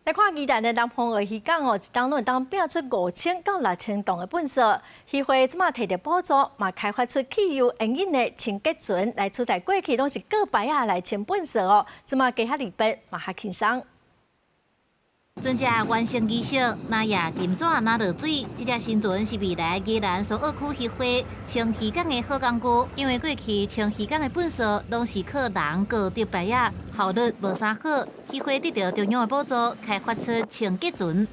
来看宜兰的南方鳄鱼港哦，一当拢当变出5000到6000吨的粪扫。渔会即马摕到补助，嘛开发出汽油引引的清洁船来取代过去拢是个摆啊来清粪扫哦，即马加较利便，嘛较轻松。 船只完成仪式，拿野金纸拿落水。这只新船是未来宜兰苏澳区渔会清渔港的好工具，因为过去清渔港的粪扫拢是靠人高竹排啊，效率无啥好。渔会得到中央的补助，开发出清洁船。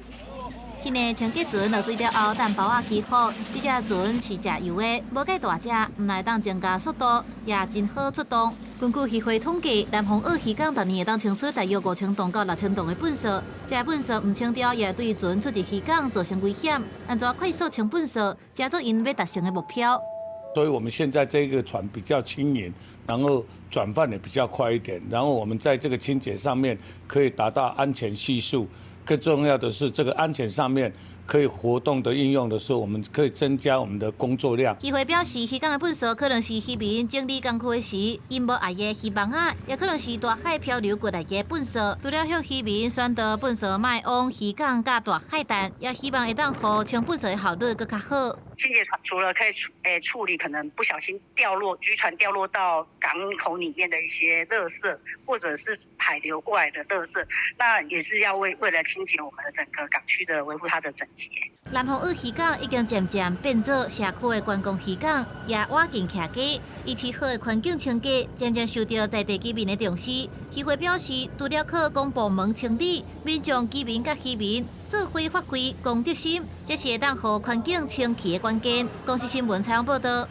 新的清洁船落水了后，蛋包啊起好。这只船是食油的，无介大只，唔来当增加速度，也真好出动。 根据渔会统计，南方澳渔港逐年会当清出大约5000吨到6000吨的粪扫，这粪扫唔清掉，也对船出入渔港造成危险。安怎快速清粪扫，加做因要达成的目标。所以我们现在这个船比较轻盈，然后转换也比较快一点，然后我们在这个清洁上面可以达到安全系数。更重要的是，这个安全上面可以活动的应用的时候，我们可以增加我们的工作量。渔会表示，渔港的粪扫可能是渔民整理工区的时，因无爱的渔网啊，也可能是大海漂流过来的粪扫。除了向渔民宣导粪扫卖往渔港甲大海淡，也希望会当让清粪扫的效率更加好。 清洁船除了可以处理可能不小心渔船掉落到港口里面的一些垃圾，或者是海流过来的垃圾，那也是要为了清洁我们的整个港区的维护它的整洁。南方澳渔港已经渐渐变做社区的观光渔港，也瓦镜徛家，以其好的环境清洁，渐渐受到在地居民的重视。渔会表示，除了靠公部门清理，民众居民甲渔民做伙发挥公德心，这是会当让环境清气的关键。公司新闻采访报道。